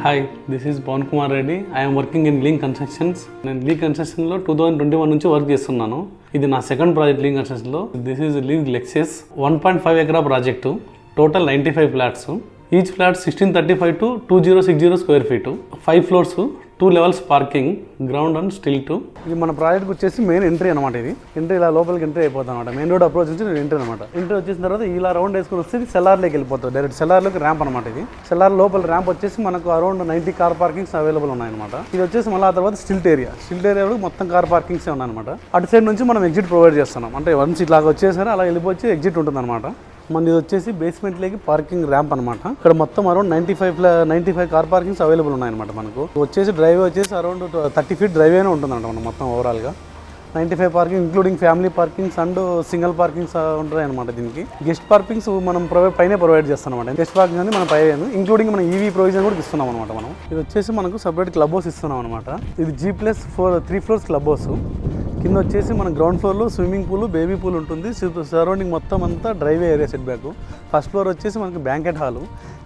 Hi, this is Pavan Kumar Reddy. I'm working in Link Constructions. నేను లీగ్ కన్స్ట్రక్షన్లో 2021 నుంచి వర్క్ చేస్తున్నాను. ఇది నా సెకండ్ ప్రాజెక్ట్ లీగ్ కన్స్ట్రక్షన్లో. దిస్ ఈజ్ లీగ్ లెక్సెస్ 1.5 ఎకరా project. Total 95 flats. Each flat 1635 to 2060 square feet. 5 floors, 2 levels parking, ground and stilt 2. ఇది మన ప్రాజెక్ట్కి వచ్చేసి మెయిన్ ఎంట్రీ అనమాట. ఇది ఎంట్రీ ఇలా లోపలికి ఎంట్రీ అయిపోతుంది అనమాట. మెయిన్ రోడ్ అప్రోచ్ నుంచి ఎంట్రీ అనమాట. ఎంట్రీ వచ్చేసిన తర్వాత ఇలా రౌండ్ వేసుకుని వస్తే సెల్లార్లోకి వెళ్ళిపోతుంది. డైరెక్ట్ సెల్లార్లోకి ర్యాంప్ అనమాట. ఇది సెల్లార్ లోపల ర్యాంప్ వచ్చేసి మనకు అరౌండ్ 90 కార్ పార్కింగ్స్ అవైలబుల్ ఉన్నాయన్నమాట. ఇది వచ్చేసి మళ్ళీ ఆ తర్వాత స్టిల్ట్ ఏరియా మొత్తం కార్ పార్కింగ్స్ ఉన్నాయన్నమాట. అటు సైడ్ నుంచి మనం ఎగ్జిట్ ప్రొవైడ్ చేస్తున్నాం. అంటే వన్స్ ఇట్లా వచ్చేసరి అలా వెళ్ళిపోయి ఎగ్జిట్ ఉంటుంది అనమాట. మన ఇది వచ్చేసి బేస్మెంట్లోకి పార్కింగ్ ర్యాంప్ అనమాట. ఇక్కడ మొత్తం అరౌండ్ 95 కార్ పార్కింగ్స్ అవైలబుల్ ఉన్నాయన్నమాట. మనకు వచ్చేసి డ్రైవే వచ్చేసి అరౌండ్ 30 ఫీట్ డ్రైవేనే ఉంటుందంట మనం మొత్తం ఓవరాల్గా. 95 parking including family parkings and single parkings ఉంటాయి అనమాట. దీనికి గెస్ట్ పార్కింగ్స్ మనం ప్రొవైడ్ చేస్తాం అనమాట. గెస్ట్ పార్కింగ్ అని మనం పైన ఇంక్లూడింగ్ మనం ఈవీ ప్రొవిజన్ కూడా ఇస్తున్నాం అనమాట. మనం ఇది వచ్చేసి మనకు సపరేట్ క్లబ్ హౌస్ ఇస్తున్నాం అనమాట. ఇది G+4 3 ఫ్లోర్స్ క్లబ్ హౌస్. కింద వచ్చేసి మన గ్రౌండ్ ఫ్లోర్లో స్విమ్మింగ్ పూల్, బేబీ పూల్ ఉంటుంది. సరౌండింగ్ మొత్తం అంతా driveway area set back. First floor వచ్చేసి మనకి banquet hall,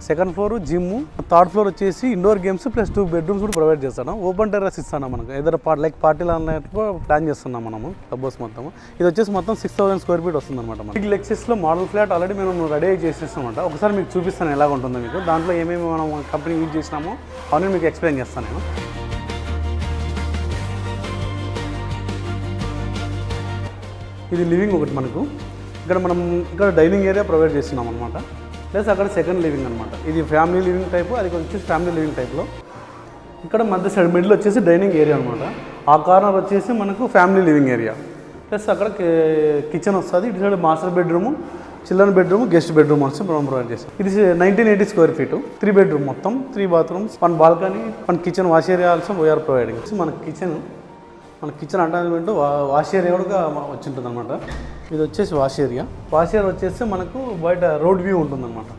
second floor gym, third floor వచ్చేసి ఇండోర్ గేమ్స్ ప్లస్ 2 బెడ్రూమ్స్ కూడా ప్రొవైడ్ చేస్తాను. ఓపెన్ టెర్రస్ ఇస్తాను మనకు. ఏదైనా లైక్ పార్టీలు అన్నట్టు ప్లాన్ చేస్తున్నాం మనము క్లబ్ హౌస్ మొత్తం. ఇది వచ్చేసి మొత్తం 6000 స్క్వేర్ ఫీట్ వస్తుంది అనమాట. మనకి లెక్సెస్లో మోడల్ ఫ్లాట్ ఆల్రెడీ మేము రెడీ చేసేస్తామంట. ఒకసారి మీకు చూపిస్తాను ఎలాగ ఉంటుందో మీకు. దాంట్లో ఏమేమి మనం కంపెనీ యూజ్ చేసినామో అవన్నీ మీకు ఎక్స్ప్లెయిన్ చేస్తాను నేను. ఇది లివింగ్ ఒకటి మనకు. ఇక్కడ డైనింగ్ ఏరియా ప్రొవైడ్ చేస్తున్నాం అనమాట. ప్లస్ అక్కడ సెకండ్ లివింగ్ అనమాట. ఇది ఫ్యామిలీ లివింగ్ టైపు, అది వచ్చేసి ఫ్యామిలీ లివింగ్ టైప్లో. ఇక్కడ మధ్య సైడ్ మిడిల్ వచ్చేసి డైనింగ్ ఏరియా అనమాట. ఆ కార్నర్ వచ్చేసి మనకు ఫ్యామిలీ లివింగ్ ఏరియా. ప్లస్ అక్కడ కిచెన్ వస్తుంది. ఇటు side master bedroom, children bedroom, guest bedroom వచ్చి మనం ప్రొవైడ్ చేస్తాం. ఇది 1980 స్క్వేర్ ఫీటు, 3 బెడ్రూమ్ మొత్తం, 3 bathrooms, 1 balcony, 1 kitchen, wash area also we are providing. మన కిచెన్ అటాచ్మెంట్ వాష్ ఏరియా కూడా వచ్చి ఉంటుంది అనమాట. ఇది వచ్చేసి వాష్ ఏరియా వచ్చేసి మనకు బయట రోడ్ వ్యూ ఉంటుందన్నమాట.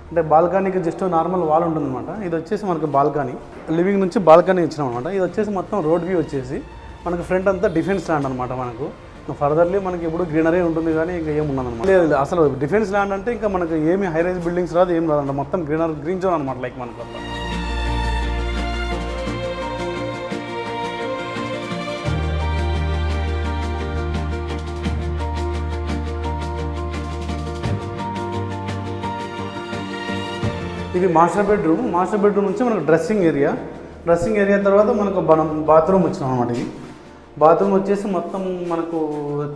అంటే బాల్కనీకి జస్ట్ నార్మల్ వాల్ ఉంటుందన్నమాట. ఇది వచ్చేసి మనకు బాల్కనీ, లివింగ్ నుంచి బాల్కనీ ఇచ్చినాం అనమాట. ఇది వచ్చేసి మొత్తం రోడ్ వ్యూ వచ్చేసి మనకు ఫ్రంట్ అంతా డిఫెన్స్ ల్యాండ్ అనమాట. మనకు ఫర్దర్లీ మనకి ఎప్పుడు గ్రీనరీ ఉంటుంది కానీ ఇంకా ఏమి ఉండదన్నమాట. లేదు అసలు డిఫెన్స్ ల్యాండ్ అంటే ఇంకా మనకు ఏమి హై రైజ్ బిల్డింగ్స్ రాదు, ఏం రాదంట. మొత్తం గ్రీన్ జోన్ అనమాట. లైక్ మనకు ఇది మాస్టర్ బెడ్రూమ్ నుంచి మనకు డ్రెస్సింగ్ ఏరియా తర్వాత మనకు బాత్రూమ్ వచ్చినాం అనమాట. ఇది బాత్రూమ్ వచ్చేసి మొత్తం మనకు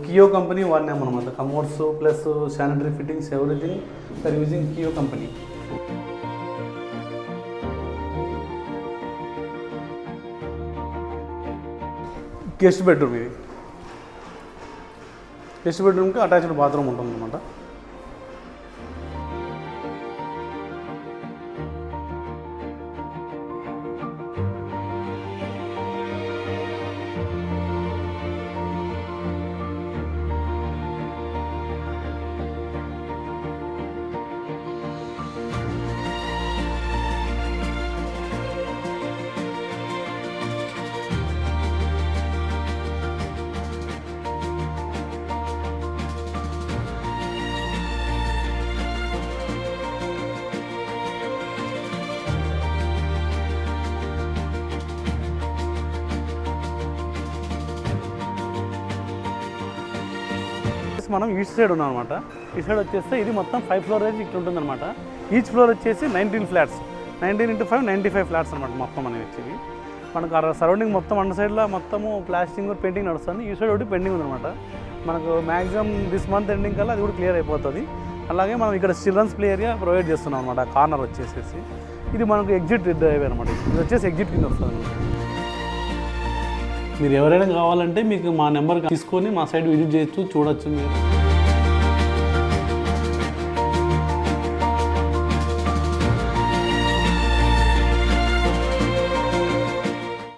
కియో కంపెనీ వాడినాం అనమాట. Commodes plus sanitary fittings everything for using కియో కంపెనీ. గెస్ట్ బెడ్రూమ్కి అటాచ్డ్ బాత్రూమ్ ఉంటుంది అనమాట. మనం ఈస్ట్ సైడ్ ఉన్నాం అనమాట. ఈ సైడ్ వచ్చేస్తే ఇది మొత్తం 5 ఫ్లోర్ రేంజ్ ఇక్కడ ఉంటుంది అనమాట. ఈచ్ ఫ్లోర్ వచ్చేసి 19 ఫ్లాట్స్, 19 × 5 95 ఫ్లాట్స్ అనమాట మొత్తం అనేది వచ్చేది. మనకు సరౌండింగ్ మొత్తం అన్న సైడ్లో మొత్తము ప్లాస్టింగ్ పెయింటింగ్ నడుస్తుంది. ఈ సైడ్ ఒకటి పెండింగ్ ఉందన్నమాట. మనకు మ్యాక్సిమం దిస్ మంత్ ఎండింగ్ కల్లా అది కూడా క్లియర్ అయిపోతుంది. అలాగే మనం ఇక్కడ చిల్డ్రన్స్ ప్లే ఏరియా ప్రొవైడ్ చేస్తున్నాం అనమాట. కార్నర్ వచ్చేసేసి ఇది మనకు ఎగ్జిట్ డ్రైవే అనమాట. ఇది వచ్చేసి ఎగ్జిట్ కింద వస్తుంది. మీరు ఎవరైనా కావాలంటే మీకు మా నెంబర్ తీసుకొని మా సైడ్ విజిట్ చేయొచ్చు, చూడొచ్చు మీరు.